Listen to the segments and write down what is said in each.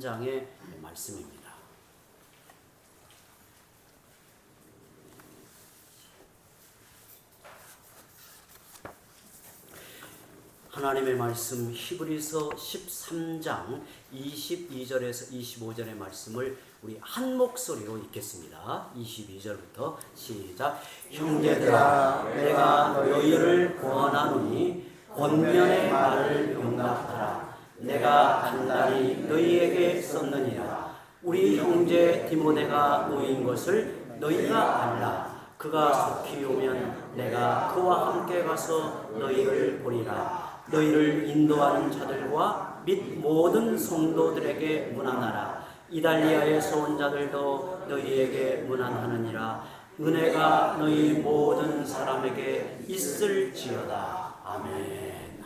장의 말씀입니다. 하나님의 말씀 히브리서 13장 22절에서 25절의 말씀을 우리 한 목소리로 읽겠습니다. 22절부터 시작. 형제들아, 내가 너희를 구원하노니 권면의 말을 용납하라. 내가 단단히 너희에게 썼느니라. 우리 형제 디모데가 놓인 것을 너희가 알라. 그가 속히 오면 내가 그와 함께 가서 너희를 보리라. 너희를 인도하는 자들과 및 모든 성도들에게 문안하라. 이달리아에서 온 자들도 너희에게 문안하느니라. 은혜가 너희 모든 사람에게 있을지어다. 아멘.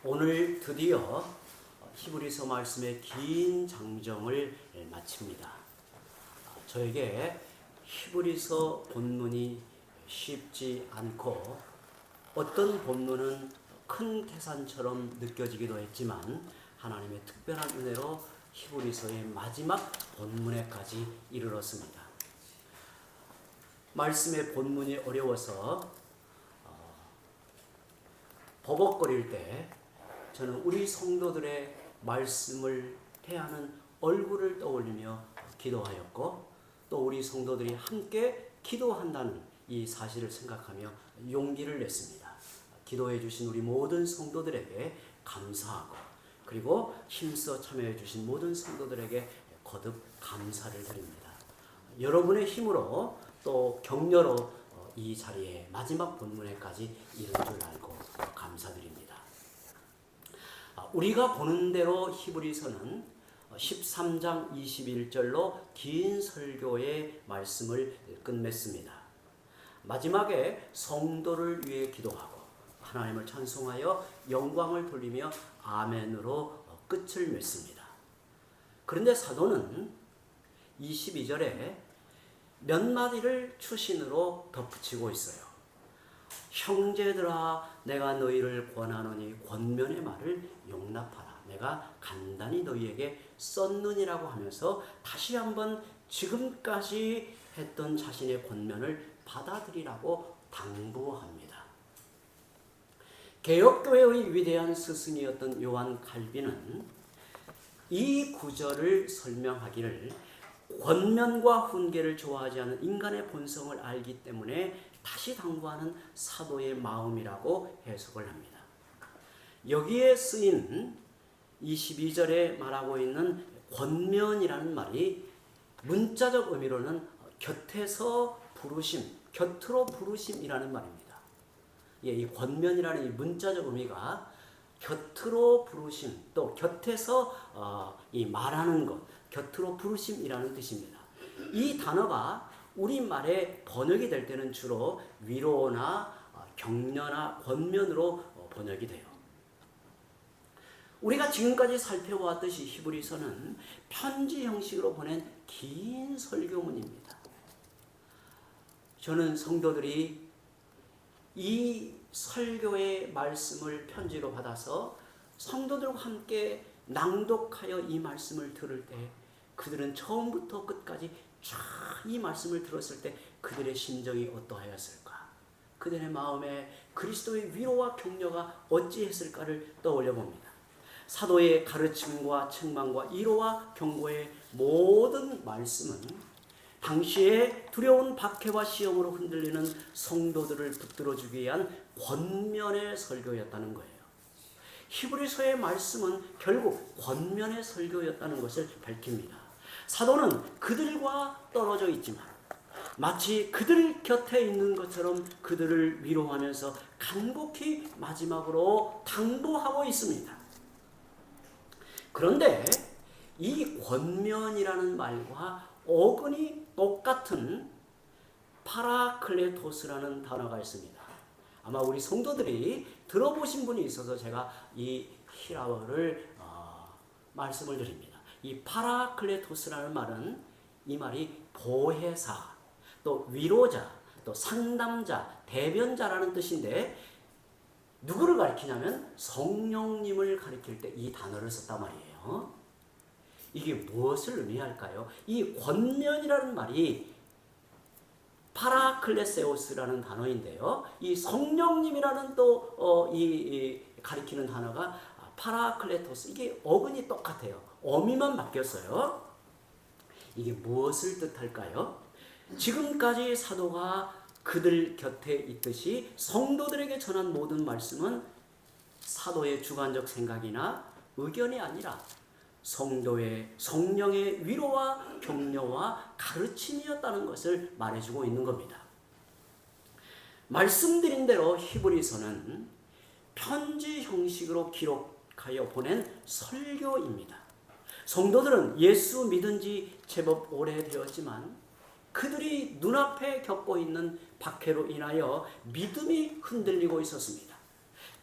오늘 드디어 히브리서 말씀의 긴 장정을 마칩니다. 저에게 히브리서 본문이 쉽지 않고 어떤 본문은 큰 태산처럼 느껴지기도 했지만 하나님의 특별한 은혜로 히브리서의 마지막 본문에까지 이르렀습니다. 말씀의 본문이 어려워서 버벅거릴 때 저는 우리 성도들의 말씀을 대하는 얼굴을 떠올리며 기도하였고, 또 우리 성도들이 함께 기도한다는 이 사실을 생각하며 용기를 냈습니다. 기도해 주신 우리 모든 성도들에게 감사하고, 그리고 힘써 참여해 주신 모든 성도들에게 거듭 감사를 드립니다. 여러분의 힘으로 또 격려로 이 자리에 마지막 본문에까지 이른 줄 알고 감사드립니다. 우리가 보는 대로 히브리서는 13장 21절로 긴 설교의 말씀을 끝맺습니다. 마지막에 성도를 위해 기도하고 하나님을 찬송하여 영광을 돌리며 아멘으로 끝을 맺습니다. 그런데 사도는 22절에 몇 마디를 추신으로 덧붙이고 있어요. 형제들아, 내가 너희를 권하노니 권면의 말을 용납하라. 내가 간단히 너희에게 썼느니라고 하면서 다시 한번 지금까지 했던 자신의 권면을 받아들이라고 당부합니다. 개혁교회의 위대한 스승이었던 요한 칼빈은 이 구절을 설명하기를 권면과 훈계를 좋아하지 않는 인간의 본성을 알기 때문에 다시 당부하는 사도의 마음이라고 해석을 합니다. 여기에 쓰인 22절에 말하고 있는 권면이라는 말이 문자적 의미로는 곁에서 부르심, 곁으로 부르심이라는 말입니다. 이 권면이라는 이 문자적 의미가 곁으로 부르심, 또 곁에서 이 말하는 것, 곁으로 부르심이라는 뜻입니다. 이 단어가 우리말에 번역이 될 때는 주로 위로나 격려나 권면으로 번역이 돼요. 우리가 지금까지 살펴보았듯이 히브리서는 편지 형식으로 보낸 긴 설교문입니다. 저는 성도들이 이 설교의 말씀을 편지로 받아서 성도들과 함께 낭독하여 이 말씀을 들을 때 그들은 처음부터 끝까지 쫙 이 말씀을 들었을 때 그들의 심정이 어떠하였을까? 그들의 마음에 그리스도의 위로와 격려가 어찌했을까를 떠올려 봅니다. 사도의 가르침과 책망과 위로와 경고의 모든 말씀은 당시에 두려운 박해와 시험으로 흔들리는 성도들을 붙들어주기 위한 권면의 설교였다는 거예요. 히브리서의 말씀은 결국 권면의 설교였다는 것을 밝힙니다. 사도는 그들과 떨어져 있지만 마치 그들 곁에 있는 것처럼 그들을 위로하면서 간곡히 마지막으로 당부하고 있습니다. 그런데 이 권면이라는 말과 어근이 똑같은 파라클레토스라는 단어가 있습니다. 아마 우리 성도들이 들어보신 분이 있어서 제가 이 히라어를 말씀을 드립니다. 이 파라클레토스라는 말은 이 말이 보혜사, 또 위로자, 또 상담자, 대변자라는 뜻인데 누구를 가리키냐면 성령님을 가리킬 때 이 단어를 썼단 말이에요. 이게 무엇을 의미할까요? 이 권면이라는 말이 파라클레세오스라는 단어인데요. 이 성령님이라는 또 가리키는 단어가 파라클레토스. 이게 어근이 똑같아요. 어미만 바뀌었어요. 이게 무엇을 뜻할까요? 지금까지 사도가 그들 곁에 있듯이 성도들에게 전한 모든 말씀은 사도의 주관적 생각이나 의견이 아니라 성령의 위로와 격려와 가르침이었다는 것을 말해주고 있는 겁니다. 말씀드린 대로 히브리서는 편지 형식으로 기록하여 보낸 설교입니다. 성도들은 예수 믿은 지 제법 오래되었지만 그들이 눈앞에 겪고 있는 박해로 인하여 믿음이 흔들리고 있었습니다.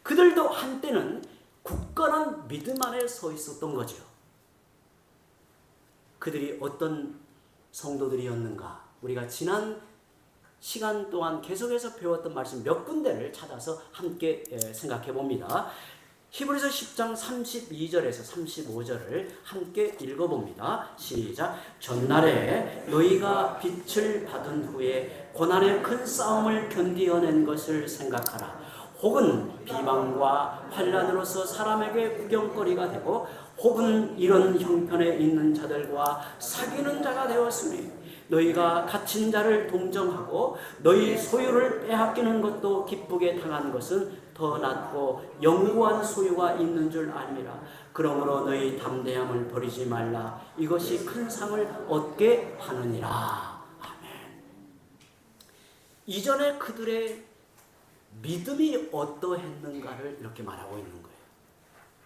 그들도 한때는 굳건한 믿음 안에 서 있었던 거죠. 그들이 어떤 성도들이었는가? 우리가 지난 시간 동안 계속해서 배웠던 말씀 몇 군데를 찾아서 함께 생각해 봅니다. 히브리서 10장 32절에서 35절을 함께 읽어봅니다. 시작. 전날에 너희가 빛을 받은 후에 고난의 큰 싸움을 견디어낸 것을 생각하라. 혹은 비방과 환난으로서 사람에게 구경거리가 되고 혹은 이런 형편에 있는 자들과 사귀는 자가 되었으니 너희가 갇힌 자를 동정하고 너희 소유를 빼앗기는 것도 기쁘게 당한 것은 더 낫고 영구한 소유가 있는 줄 아니라. 그러므로 너희 담대함을 버리지 말라. 이것이 큰 상을 얻게 하느니라. 아멘. 이전에 그들의 믿음이 어떠했는가를 이렇게 말하고 있는 거예요.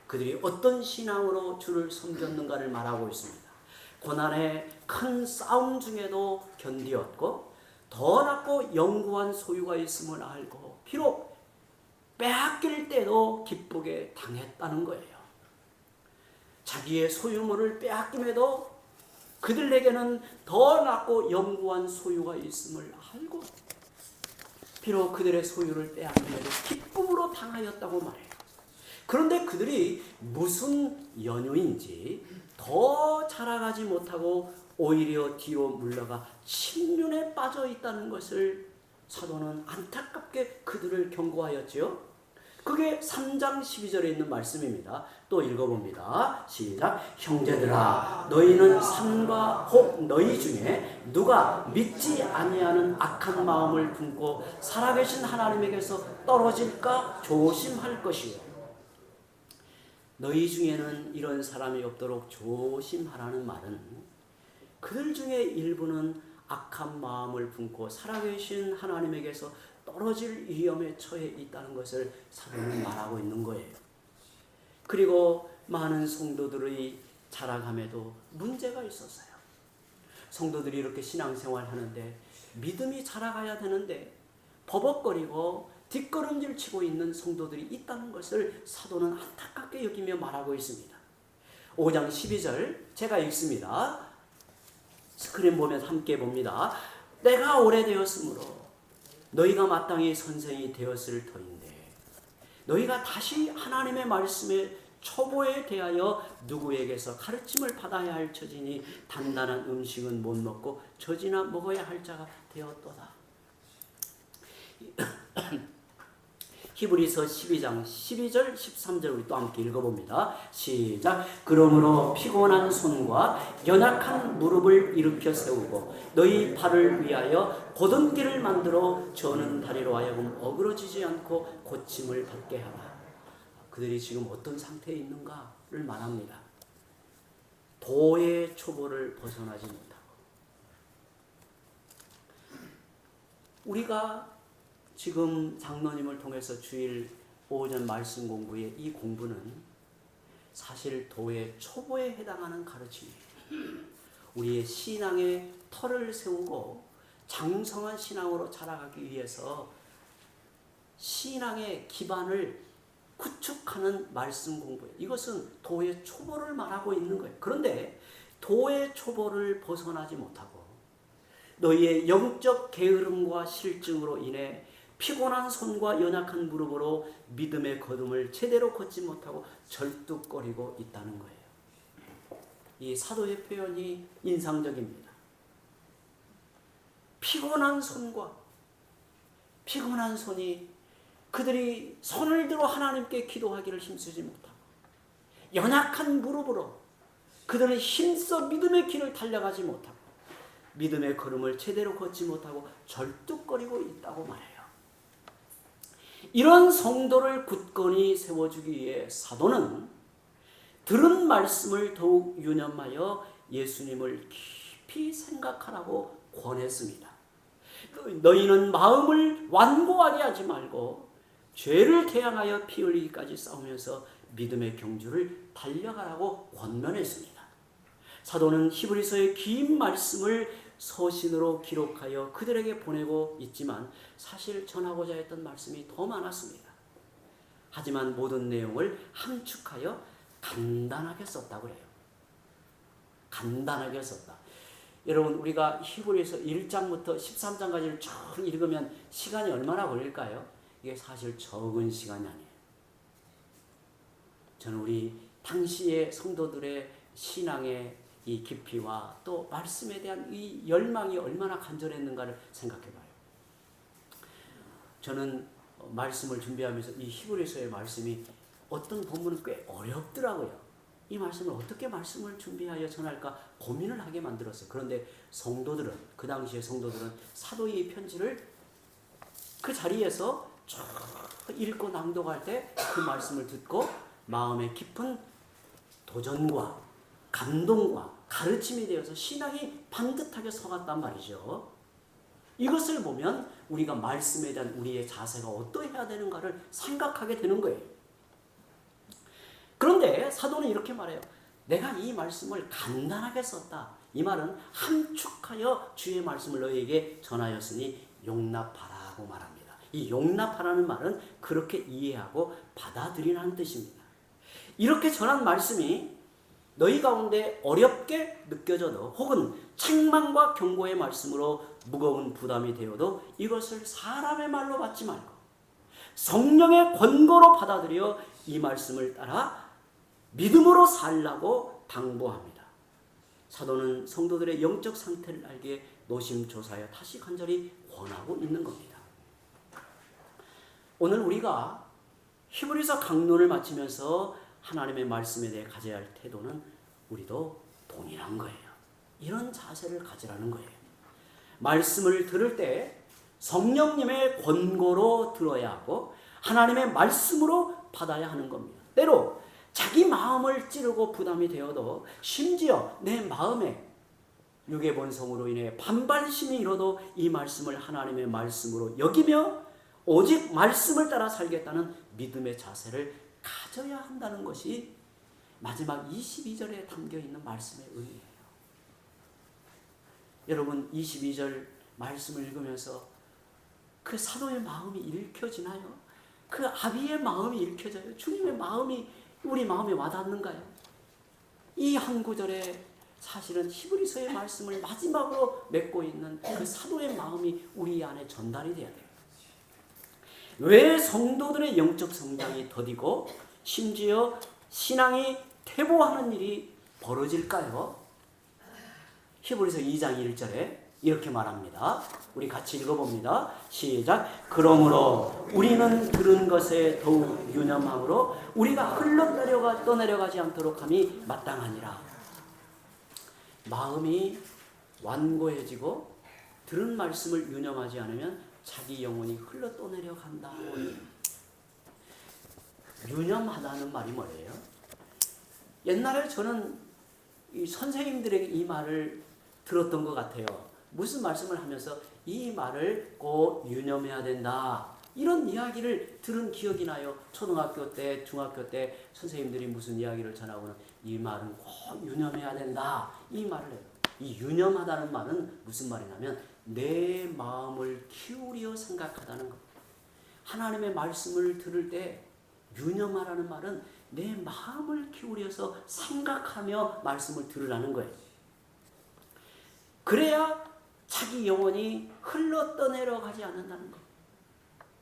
그들이 어떤 신앙으로 주를 섬겼는가를 말하고 있습니다. 고난의 큰 싸움 중에도 견디었고 더 낫고 영구한 소유가 있음을 알고 비록 빼앗길 때도 기쁘게 당했다는 거예요. 자기의 소유물을 빼앗김에도 그들에게는 더 낫고 영구한 소유가 있음을 알고 비록 그들의 소유를 빼앗김에도 기쁨으로 당하였다고 말해요. 그런데 그들이 무슨 연유인지 더 자라가지 못하고 오히려 뒤로 물러가 침륜에 빠져 있다는 것을 사도는 안타깝게 그들을 경고하였지요. 그게 3장 12절에 있는 말씀입니다. 또 읽어봅니다. 시작. 형제들아 너희는 산과 혹 너희 중에 누가 믿지 아니하는 악한 마음을 품고 살아계신 하나님에게서 떨어질까 조심할 것이요. 너희 중에는 이런 사람이 없도록 조심하라는 말은 그들 중에 일부는 악한 마음을 품고 살아계신 하나님에게서 떨어질 위험에 처해 있다는 것을 사도는 말하고 있는 거예요. 그리고 많은 성도들의 자라감에도 문제가 있었어요. 성도들이 이렇게 신앙생활 하는데 믿음이 자라가야 되는데 버벅거리고 뒷걸음질 치고 있는 성도들이 있다는 것을 사도는 안타깝게 여기며 말하고 있습니다. 5장 12절 제가 읽습니다. 스크린 보면 함께 봅니다. 때가 오래되었으므로 너희가 마땅히 선생이 되었을 터인데 너희가 다시 하나님의 말씀의 초보에 대하여 누구에게서 가르침을 받아야 할 처지니 단단한 음식은 못 먹고 젖이나 먹어야 할 자가 되었도다. 히브리서 12장 12절 13절 우리 또 함께 읽어봅니다. 시작. 그러므로 피곤한 손과 연약한 무릎을 일으켜 세우고 너희 발을 위하여 곧은 길을 만들어 저는 다리로 하여금 어그러지지 않고 고침을 받게 하라. 그들이 지금 어떤 상태에 있는가를 말합니다. 도의 초보를 벗어나지 못하고 우리가 지금 장로님을 통해서 주일 오전 말씀 공부의 이 공부는 사실 도의 초보에 해당하는 가르침이에요. 우리의 신앙의 터를 세우고 장성한 신앙으로 자라가기 위해서 신앙의 기반을 구축하는 말씀 공부예요. 이것은 도의 초보를 말하고 있는 거예요. 그런데 도의 초보를 벗어나지 못하고 너희의 영적 게으름과 실증으로 인해 피곤한 손과 연약한 무릎으로 믿음의 걸음을 제대로 걷지 못하고 절뚝거리고 있다는 거예요. 이 사도의 표현이 인상적입니다. 피곤한 손과 피곤한 손이 그들이 손을 들어 하나님께 기도하기를 힘쓰지 못하고 연약한 무릎으로 그들은 힘써 믿음의 길을 달려가지 못하고 믿음의 걸음을 제대로 걷지 못하고 절뚝거리고 있다고 말해요. 이런 성도를 굳건히 세워주기 위해 사도는 들은 말씀을 더욱 유념하여 예수님을 깊이 생각하라고 권했습니다. 너희는 마음을 완고하게 하지 말고 죄를 대항하여 피 흘리기까지 싸우면서 믿음의 경주를 달려가라고 권면했습니다. 사도는 히브리서의 긴 말씀을 서신으로 기록하여 그들에게 보내고 있지만 사실 전하고자 했던 말씀이 더 많았습니다. 하지만 모든 내용을 함축하여 간단하게 썼다고 해요. 간단하게 썼다. 여러분, 우리가 히브리서 1장부터 13장까지를 쭉 읽으면 시간이 얼마나 걸릴까요? 이게 사실 적은 시간이 아니에요. 저는 우리 당시의 성도들의 신앙의 이 깊이와 또 말씀에 대한 이 열망이 얼마나 간절했는가를 생각해 봐요. 저는 말씀을 준비하면서 이 히브리서의 말씀이 어떤 본문은 꽤 어렵더라고요. 이 말씀을 어떻게 말씀을 준비하여 전할까 고민을 하게 만들었어요. 그런데 성도들은, 그 당시의 성도들은 사도의 편지를 그 자리에서 쭉 읽고 낭독할 때 그 말씀을 듣고 마음에 깊은 도전과 감동과 가르침이 되어서 신앙이 반듯하게 서갔단 말이죠. 이것을 보면 우리가 말씀에 대한 우리의 자세가 어떠해야 되는가를 생각하게 되는 거예요. 그런데 사도는 이렇게 말해요. 내가 이 말씀을 간단하게 썼다. 이 말은 함축하여 주의 말씀을 너희에게 전하였으니 용납하라고 말합니다. 이 용납하라는 말은 그렇게 이해하고 받아들이라는 뜻입니다. 이렇게 전한 말씀이 너희 가운데 어렵게 느껴져도 혹은 책망과 경고의 말씀으로 무거운 부담이 되어도 이것을 사람의 말로 받지 말고 성령의 권고로 받아들여 이 말씀을 따라 믿음으로 살라고 당부합니다. 사도는 성도들의 영적 상태를 알기에 노심초사하여 다시 간절히 권하고 있는 겁니다. 오늘 우리가 히브리서 강론을 마치면서 하나님의 말씀에 대해 가져야 할 태도는 우리도 동일한 거예요. 이런 자세를 가지라는 거예요. 말씀을 들을 때 성령님의 권고로 들어야 하고 하나님의 말씀으로 받아야 하는 겁니다. 때로 자기 마음을 찌르고 부담이 되어도 심지어 내 마음에 육의 본성으로 인해 반발심이 일어도 이 말씀을 하나님의 말씀으로 여기며 오직 말씀을 따라 살겠다는 믿음의 자세를 가져야 한다는 것이 마지막 22절에 담겨있는 말씀의 의미예요. 여러분, 22절 말씀을 읽으면서 그 사도의 마음이 읽혀지나요? 그 아비의 마음이 읽혀져요? 주님의 마음이 우리 마음에 와닿는가요? 이 한 구절에 사실은 히브리서의 말씀을 마지막으로 맺고 있는 그 사도의 마음이 우리 안에 전달이 돼야 돼요. 왜 성도들의 영적 성장이 더디고 심지어 신앙이 퇴보하는 일이 벌어질까요? 히브리서 2장 1절에 이렇게 말합니다. 우리 같이 읽어봅니다. 시작. 그러므로 우리는 들은 것에 더욱 유념함으로 우리가 떠내려가지 않도록 함이 마땅하니라. 마음이 완고해지고 들은 말씀을 유념하지 않으면 자기 영혼이 떠내려간다. 유념하다는 말이 뭐예요? 옛날에 저는 이 선생님들에게 이 말을 들었던 것 같아요. 무슨 말씀을 하면서 이 말을 꼭 유념해야 된다. 이런 이야기를 들은 기억이 나요. 초등학교 때, 중학교 때 선생님들이 무슨 이야기를 전하고는 이 말은 꼭 유념해야 된다. 이 말을 해요. 이 유념하다는 말은 무슨 말이냐면 내 마음을 기울여 생각하다는 겁니다. 하나님의 말씀을 들을 때 유념하라는 말은 내 마음을 기울여서 생각하며 말씀을 들으라는 거예요. 그래야 자기 영혼이 흘러 떠내려가지 않는다는 것.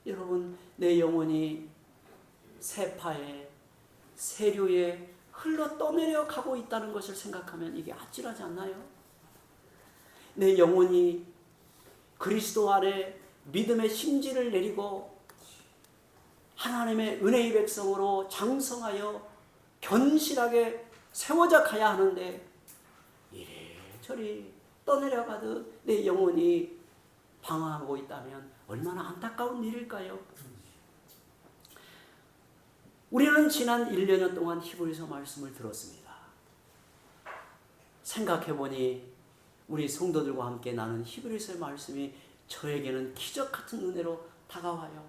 여러분, 내 영혼이 세파에 세류에 흘러 떠내려 가고 있다는 것을 생각하면 이게 아찔하지 않나요? 내 영혼이 그리스도 안에 믿음의 심지를 내리고 하나님의 은혜의 백성으로 장성하여 견실하게 세워져 가야 하는데 이래저래 떠내려가듯 내 영혼이 방황하고 있다면 얼마나 안타까운 일일까요? 우리는 지난 1년 동안 히브리서 말씀을 들었습니다. 생각해보니 우리 성도들과 함께 나눈 히브리서의 말씀이 저에게는 기적 같은 은혜로 다가와요.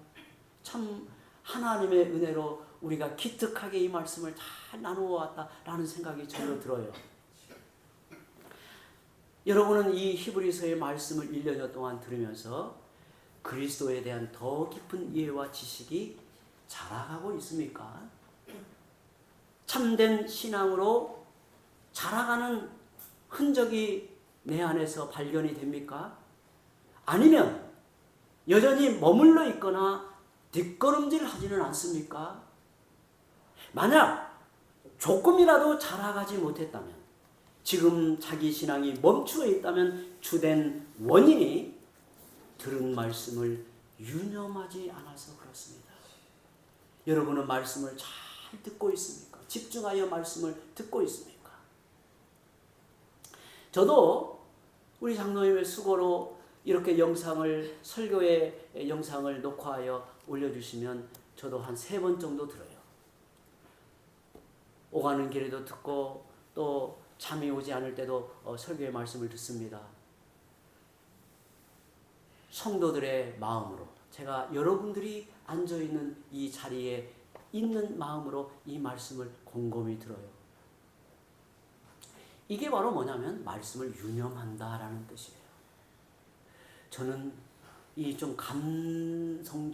참 하나님의 은혜로 우리가 기특하게 이 말씀을 잘 나누어 왔다라는 생각이 저로 들어요. 여러분은 이 히브리서의 말씀을 1년 동안 들으면서 그리스도에 대한 더 깊은 이해와 지식이 자라가고 있습니까? 참된 신앙으로 자라가는 흔적이 내 안에서 발견이 됩니까? 아니면 여전히 머물러 있거나 뒷걸음질 하지는 않습니까? 만약 조금이라도 자라가지 못했다면, 지금 자기 신앙이 멈추어 있다면 주된 원인이 들은 말씀을 유념하지 않아서 그렇습니다. 여러분은 말씀을 잘 듣고 있습니까? 집중하여 말씀을 듣고 있습니까? 저도 우리 장로님의 수고로 이렇게 설교의 영상을 녹화하여 올려주시면 저도 한 3번 정도 들어요. 오가는 길에도 듣고 또 잠이 오지 않을 때도 설교의 말씀을 듣습니다. 성도들의 마음으로, 제가 여러분들이 앉아있는 이 자리에 있는 마음으로 이 말씀을 곰곰이 들어요. 이게 바로 뭐냐면 말씀을 유념한다라는 뜻이에요. 저는 이 좀 감성적인지,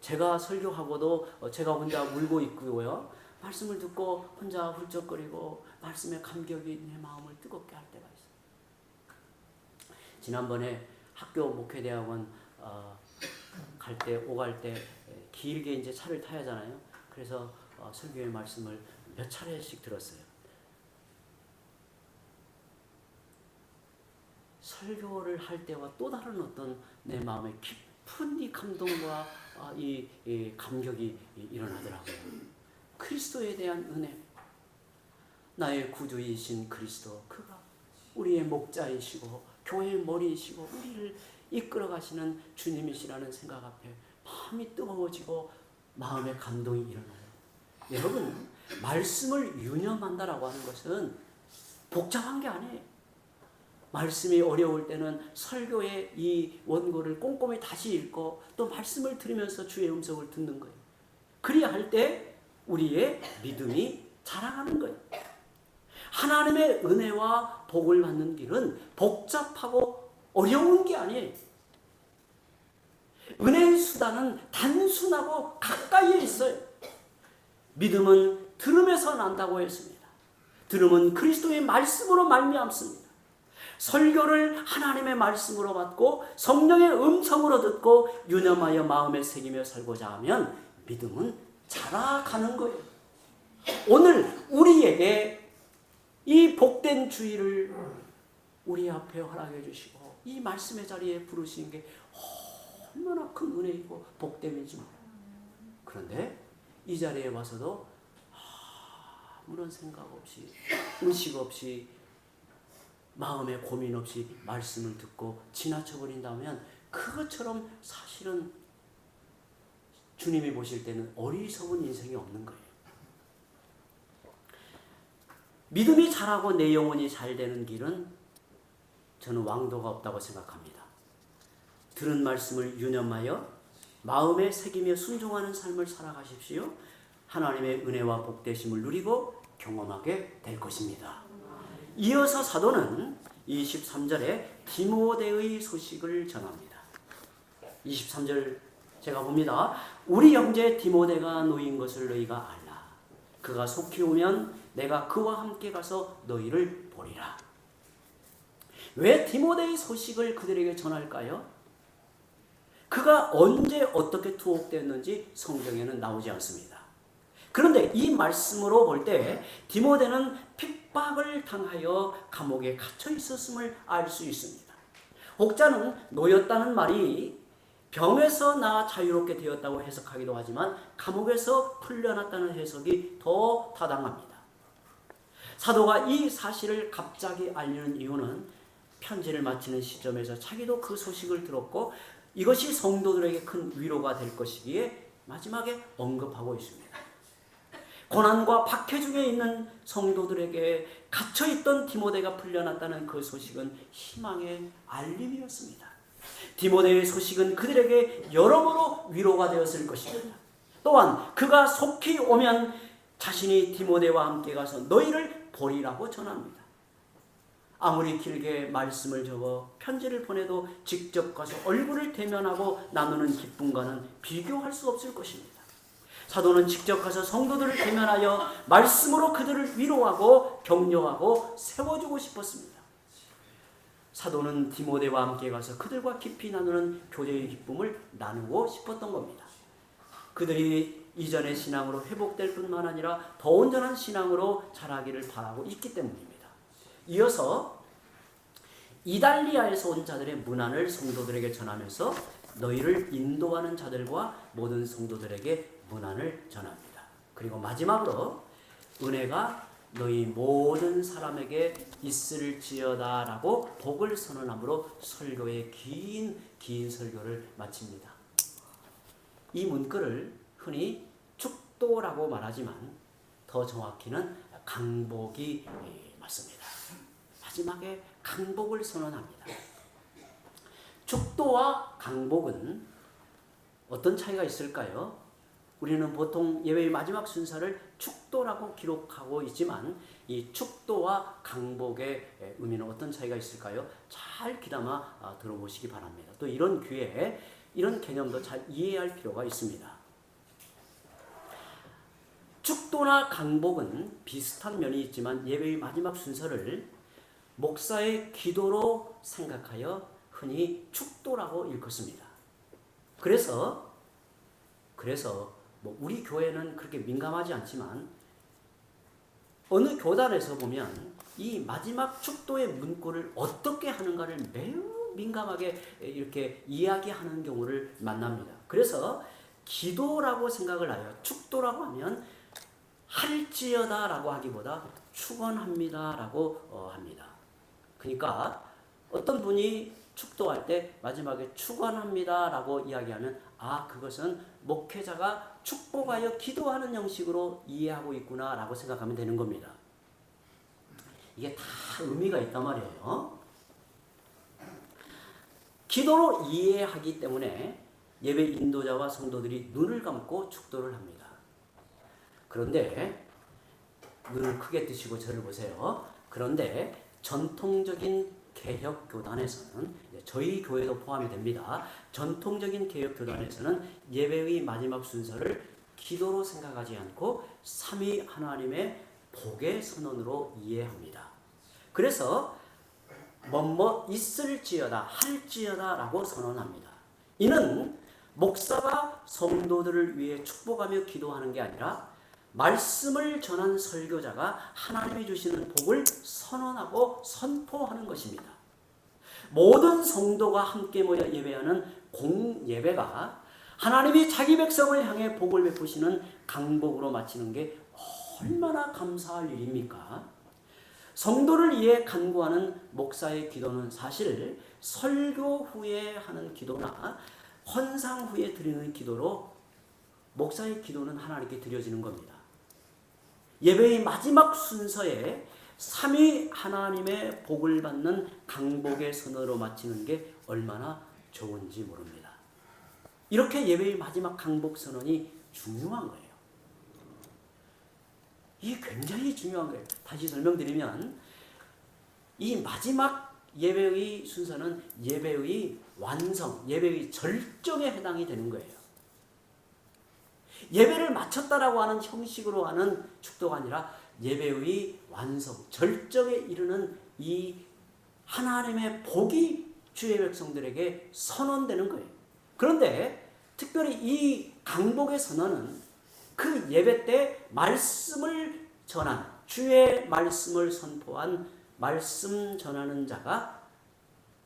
제가 설교하고도 제가 혼자 울고 있고요. 말씀을 듣고 혼자 훌쩍거리고 말씀의 감격이 내 마음을 뜨겁게 할 때가 있어요. 지난번에 학교 목회대학원 오갈 때 길게 이제 차를 타야 하잖아요. 그래서 설교의 말씀을 몇 차례씩 들었어요. 설교를 할 때와 또 다른 어떤 내 마음의 깊은 이 감동과 이 감격이 일어나더라고요. 그리스도에 대한 은혜, 나의 구주이신 그리스도, 그가 우리의 목자이시고 교회의 머리이시고 우리를 이끌어 가시는 주님이시라는 생각 앞에 마음이 뜨거워지고 마음의 감동이 일어나요. 여러분, 말씀을 유념한다라고 하는 것은 복잡한 게 아니에요. 말씀이 어려울 때는 설교의 이 원고를 꼼꼼히 다시 읽고 또 말씀을 들으면서 주의 음성을 듣는 거예요. 그리야 할 때 우리의 믿음이 자라가는 거예요. 하나님의 은혜와 복을 받는 길은 복잡하고 어려운 게 아니에요. 은혜의 수단은 단순하고 가까이에 있어요. 믿음은 들음에서 난다고 했습니다. 들음은 그리스도의 말씀으로 말미암습니다. 설교를 하나님의 말씀으로 받고 성령의 음성으로 듣고 유념하여 마음에 새기며 살고자 하면 믿음은 자라가는 거예요. 오늘 우리에게 이 복된 주의를 우리 앞에 허락해 주시고 이 말씀의 자리에 부르시는 게 얼마나 큰 은혜이고 복됨인지 몰라요. 그런데 이 자리에 와서도 아무런 생각 없이, 의식 없이, 마음에 고민 없이 말씀을 듣고 지나쳐버린다면 그것처럼 사실은 주님이 보실 때는 어리석은 인생이 없는 거예요. 믿음이 자라고 내 영혼이 잘 되는 길은 저는 왕도가 없다고 생각합니다. 들은 말씀을 유념하여 마음에 새기며 순종하는 삶을 살아가십시오. 하나님의 은혜와 복되심을 누리고 경험하게 될 것입니다. 이어서 사도는 23절에 디모데의 소식을 전합니다. 23절 제가 봅니다. 우리 형제 디모데가 놓인 것을 너희가 알라. 그가 속히 오면 내가 그와 함께 가서 너희를 보리라. 왜 디모데의 소식을 그들에게 전할까요? 그가 언제 어떻게 투옥되었는지 성경에는 나오지 않습니다. 그런데 이 말씀으로 볼 때 디모데는 핍박을 당하여 감옥에 갇혀 있었음을 알 수 있습니다. 혹자는 노였다는 말이 병에서 나 자유롭게 되었다고 해석하기도 하지만 감옥에서 풀려났다는 해석이 더 타당합니다. 사도가 이 사실을 갑자기 알리는 이유는 편지를 마치는 시점에서 자기도 그 소식을 들었고 이것이 성도들에게 큰 위로가 될 것이기에 마지막에 언급하고 있습니다. 고난과 박해 중에 있는 성도들에게 갇혀있던 디모데가 풀려났다는 그 소식은 희망의 알림이었습니다. 디모데의 소식은 그들에게 여러모로 위로가 되었을 것입니다. 또한 그가 속히 오면 자신이 디모데와 함께 가서 너희를 보리라고 전합니다. 아무리 길게 말씀을 적어 편지를 보내도 직접 가서 얼굴을 대면하고 나누는 기쁨과는 비교할 수 없을 것입니다. 사도는 직접 가서 성도들을 대면하여 말씀으로 그들을 위로하고 격려하고 세워주고 싶었습니다. 사도는 디모데와 함께 가서 그들과 깊이 나누는 교제의 기쁨을 나누고 싶었던 겁니다. 그들이 이전의 신앙으로 회복될 뿐만 아니라 더 온전한 신앙으로 자라기를 바라고 있기 때문입니다. 이어서 이달리아에서 온 자들의 문안을 성도들에게 전하면서 너희를 인도하는 자들과 모든 성도들에게 문안을 전합니다. 그리고 마지막으로 은혜가 너희 모든 사람에게 있을지어다 라고 복을 선언함으로 설교의 긴 설교를 마칩니다. 이 문구를 흔히 축도라고 말하지만 더 정확히는 강복이 맞습니다. 마지막에 강복을 선언합니다. 축도와 강복은 어떤 차이가 있을까요? 우리는 보통 예배의 마지막 순서를 축도라고 기록하고 있지만 이 축도와 강복의 의미는 어떤 차이가 있을까요? 잘 귀담아 들어보시기 바랍니다. 또 이런 기회에 이런 개념도 잘 이해할 필요가 있습니다. 축도나 강복은 비슷한 면이 있지만 예배의 마지막 순서를 목사의 기도로 생각하여 흔히 축도라고 일컫습니다. 그래서 우리 교회는 그렇게 민감하지 않지만 어느 교단에서 보면 이 마지막 축도의 문구를 어떻게 하는가를 매우 민감하게 이렇게 이야기하는 경우를 만납니다. 그래서 기도라고 생각을 하여 축도라고 하면 할지어다 라고 하기보다 축원합니다 라고 합니다. 그러니까 어떤 분이 축도할 때 마지막에 축원합니다 라고 이야기하면 그것은 목회자가 축복하여 기도하는 형식으로 이해하고 있구나 라고 생각하면 되는 겁니다. 이게 다 의미가 있단 말이에요. 기도로 이해하기 때문에 예배 인도자와 성도들이 눈을 감고 축도를 합니다. 그런데 눈을 크게 뜨시고 저를 보세요. 그런데 전통적인 개혁교단에서는 저희 교회도 포함이 됩니다. 전통적인 개혁교단에서는 예배의 마지막 순서를 기도로 생각하지 않고 삼위 하나님의 복의 선언으로 이해합니다. 그래서 뭐뭐 있을지어다 할지어다 라고 선언합니다. 이는 목사가 성도들을 위해 축복하며 기도하는 게 아니라 말씀을 전한 설교자가 하나님이 주시는 복을 선언하고 선포하는 것입니다. 모든 성도가 함께 모여 예배하는 공예배가 하나님이 자기 백성을 향해 복을 베푸시는 강복으로 마치는 게 얼마나 감사할 일입니까? 성도를 위해 간구하는 목사의 기도는 사실 설교 후에 하는 기도나 헌상 후에 드리는 기도로 목사의 기도는 하나님께 드려지는 겁니다. 예배의 마지막 순서에 삼위 하나님의 복을 받는 강복의 선언으로 마치는 게 얼마나 좋은지 모릅니다. 이렇게 예배의 마지막 강복 선언이 중요한 거예요. 이게 굉장히 중요한 거예요. 다시 설명드리면 이 마지막 예배의 순서는 예배의 완성, 예배의 절정에 해당이 되는 거예요. 예배를 마쳤다라고 하는 형식으로 하는 축도가 아니라 예배의 완성, 절정에 이르는 이 하나님의 복이 주의 백성들에게 선언되는 거예요. 그런데 특별히 이 강복의 선언은 그 예배 때 말씀을 전한, 주의 말씀을 선포한 말씀 전하는 자가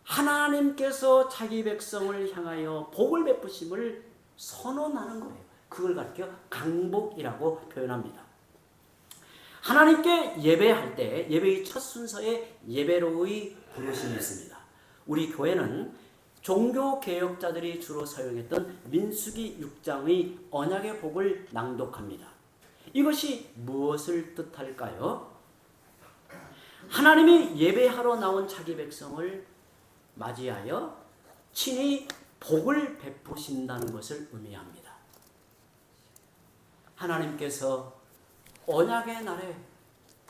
하나님께서 자기 백성을 향하여 복을 베푸심을 선언하는 거예요. 그걸 가리켜 강복이라고 표현합니다. 하나님께 예배할 때 예배의 첫 순서에 예배로의 부르심이 있습니다. 우리 교회는 종교개혁자들이 주로 사용했던 민수기 6장의 언약의 복을 낭독합니다. 이것이 무엇을 뜻할까요? 하나님이 예배하러 나온 자기 백성을 맞이하여 친히 복을 베푸신다는 것을 의미합니다. 하나님께서 언약의 날에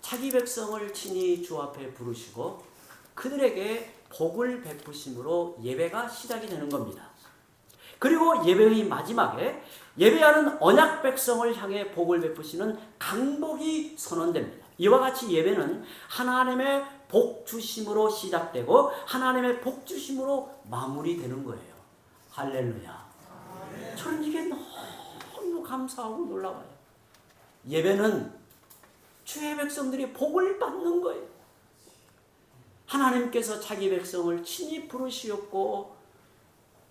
자기 백성을 친히 주 앞에 부르시고 그들에게 복을 베푸심으로 예배가 시작이 되는 겁니다. 그리고 예배의 마지막에 예배하는 언약 백성을 향해 복을 베푸시는 강복이 선언됩니다. 이와 같이 예배는 하나님의 복 주심으로 시작되고 하나님의 복 주심으로 마무리되는 거예요. 할렐루야. 저는 이게 너무 감사하고 놀라워요. 예배는 주의 백성들이 복을 받는 거예요. 하나님께서 자기 백성을 친히 부르시었고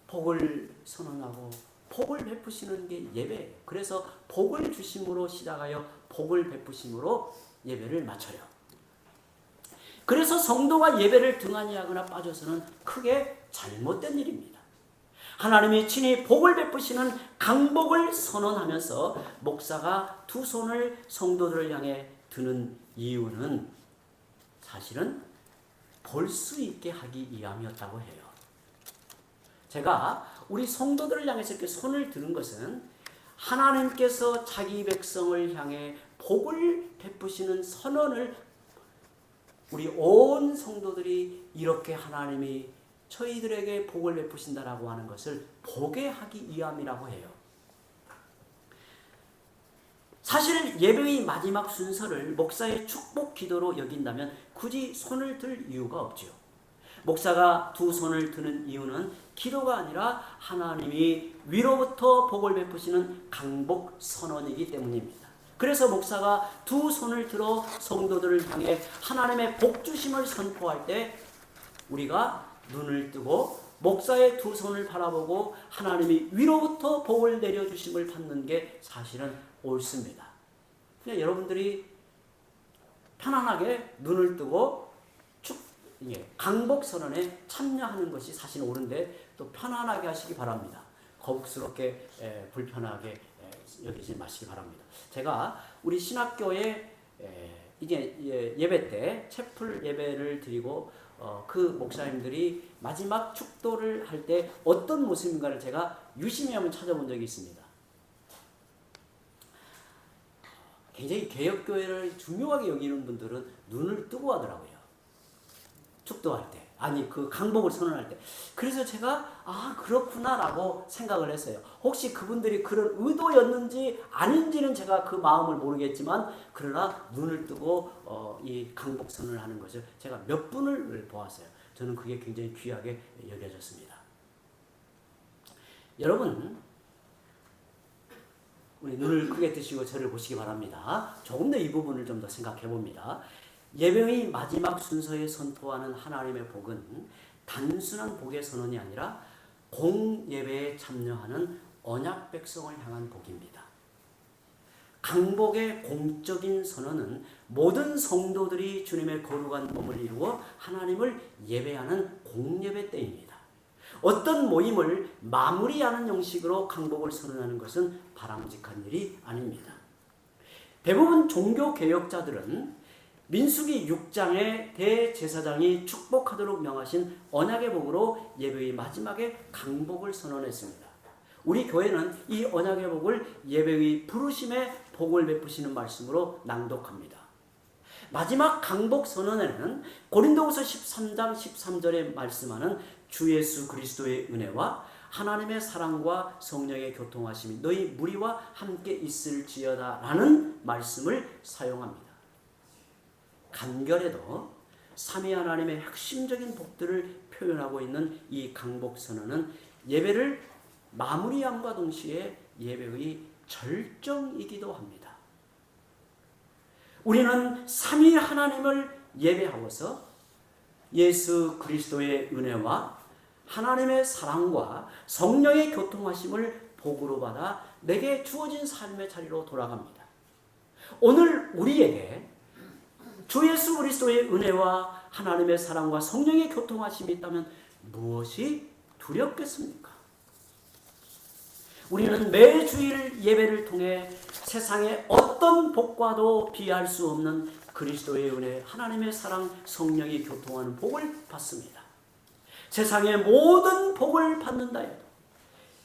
복을 선언하고 복을 베푸시는 게 예배예요. 그래서 복을 주심으로 시작하여 복을 베푸심으로 예배를 마쳐요. 그래서 성도가 예배를 등한히 하거나 빠져서는 크게 잘못된 일입니다. 하나님이 친히 복을 베푸시는 강복을 선언하면서 목사가 두 손을 성도들을 향해 드는 이유는 사실은 볼 수 있게 하기 위함이었다고 해요. 제가 우리 성도들을 향해서 이렇게 손을 드는 것은 하나님께서 자기 백성을 향해 복을 베푸시는 선언을 우리 온 성도들이 이렇게 하나님이 저희들에게 복을 베푸신다라고 하는 것을 보게 하기 위함이라고 해요. 사실 예배의 마지막 순서를 목사의 축복 기도로 여긴다면 굳이 손을 들 이유가 없지요. 목사가 두 손을 드는 이유는 기도가 아니라 하나님이 위로부터 복을 베푸시는 강복 선언이기 때문입니다. 그래서 목사가 두 손을 들어 성도들을 향해 하나님의 복 주심을 선포할 때 우리가 눈을 뜨고 목사의 두 손을 바라보고 하나님이 위로부터 복을 내려주심을 받는 게 사실은 옳습니다. 그냥 여러분들이 편안하게 눈을 뜨고 강복 선언에 참여하는 것이 사실 옳은데 또 편안하게 하시기 바랍니다. 거북스럽게 불편하게 여기지 마시기 바랍니다. 제가 우리 신학교에 이제 예배 때 채플 예배를 드리고 그 목사님들이 마지막 축도를 할 때 어떤 모습인가를 제가 유심히 한번 찾아본 적이 있습니다. 굉장히 개혁교회를 중요하게 여기는 분들은 눈을 뜨고 하더라고요. 축도할 때, 아니 그 강복을 선언할 때. 그래서 제가 그렇구나라고 생각을 했어요. 혹시 그분들이 그런 의도였는지 아닌지는 제가 그 마음을 모르겠지만 그러나 눈을 뜨고 이 강복 선언을 하는 것을 제가 몇 분을 보았어요. 저는 그게 굉장히 귀하게 여겨졌습니다. 여러분, 우리 눈을 크게 뜨시고 저를 보시기 바랍니다. 조금 더 이 부분을 좀 더 생각해 봅니다. 예배의 마지막 순서에 선포하는 하나님의 복은 단순한 복의 선언이 아니라 공예배에 참여하는 언약 백성을 향한 복입니다. 강복의 공적인 선언은 모든 성도들이 주님의 거룩한 몸을 이루어 하나님을 예배하는 공예배 때입니다. 어떤 모임을 마무리하는 형식으로 강복을 선언하는 것은 바람직한 일이 아닙니다. 대부분 종교개혁자들은 민수기 6장의 대제사장이 축복하도록 명하신 언약의 복으로 예배의 마지막에 강복을 선언했습니다. 우리 교회는 이 언약의 복을 예배의 부르심에 복을 베푸시는 말씀으로 낭독합니다. 마지막 강복 선언에는 고린도후서 13장 13절에 말씀하는 주 예수 그리스도의 은혜와 하나님의 사랑과 성령의 교통하심이 너희 무리와 함께 있을지어다 라는 말씀을 사용합니다. 간결해도 삼위 하나님의 핵심적인 복들을 표현하고 있는 이 강복 선언은 예배를 마무리함과 동시에 예배의 절정이기도 합니다. 우리는 삼위 하나님을 예배하고서 예수 그리스도의 은혜와 하나님의 사랑과 성령의 교통하심을 복으로 받아 내게 주어진 삶의 자리로 돌아갑니다. 오늘 우리에게 주 예수 그리스도의 은혜와 하나님의 사랑과 성령의 교통하심이 있다면 무엇이 두렵겠습니까? 우리는 매주일 예배를 통해 세상의 어떤 복과도 비할 수 없는 그리스도의 은혜, 하나님의 사랑, 성령이 교통하는 복을 받습니다. 세상의 모든 복을 받는다 해도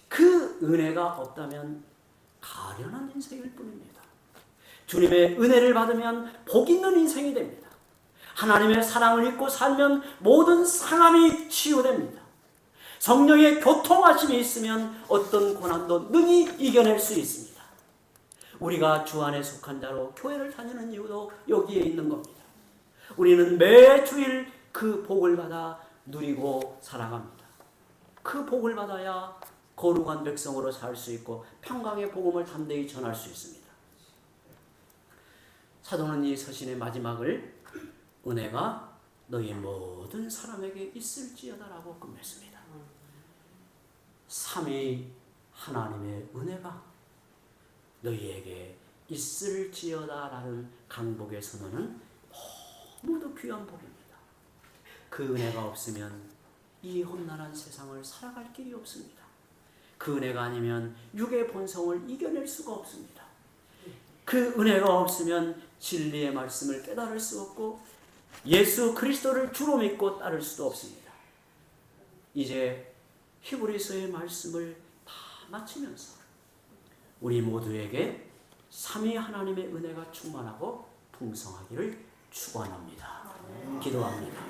그 은혜가 없다면 가련한 인생일 뿐입니다. 주님의 은혜를 받으면 복 있는 인생이 됩니다. 하나님의 사랑을 잊고 살면 모든 상함이 치유됩니다. 성령의 교통하심이 있으면 어떤 고난도 능히 이겨낼 수 있습니다. 우리가 주 안에 속한 자로 교회를 다니는 이유도 여기에 있는 겁니다. 우리는 매주일 그 복을 받아 누리고 살아갑니다. 그 복을 받아야 거룩한 백성으로 살 수 있고 평강의 복음을 담대히 전할 수 있습니다. 사도는 이 서신의 마지막을 은혜가 너희 모든 사람에게 있을지어다라고 끝냈습니다. 삼위 하나님의 은혜가 너희에게 있을지어다라는 강복의 선언은 너무도 귀한 복입니다. 그 은혜가 없으면 이 험난한 세상을 살아갈 길이 없습니다. 그 은혜가 아니면 육의 본성을 이겨낼 수가 없습니다. 그 은혜가 없으면 진리의 말씀을 깨달을 수 없고 예수 그리스도를 주로 믿고 따를 수도 없습니다. 이제 히브리서의 말씀을 다 마치면서 우리 모두에게 삼위 하나님의 은혜가 충만하고 풍성하기를 축원합니다. 기도합니다.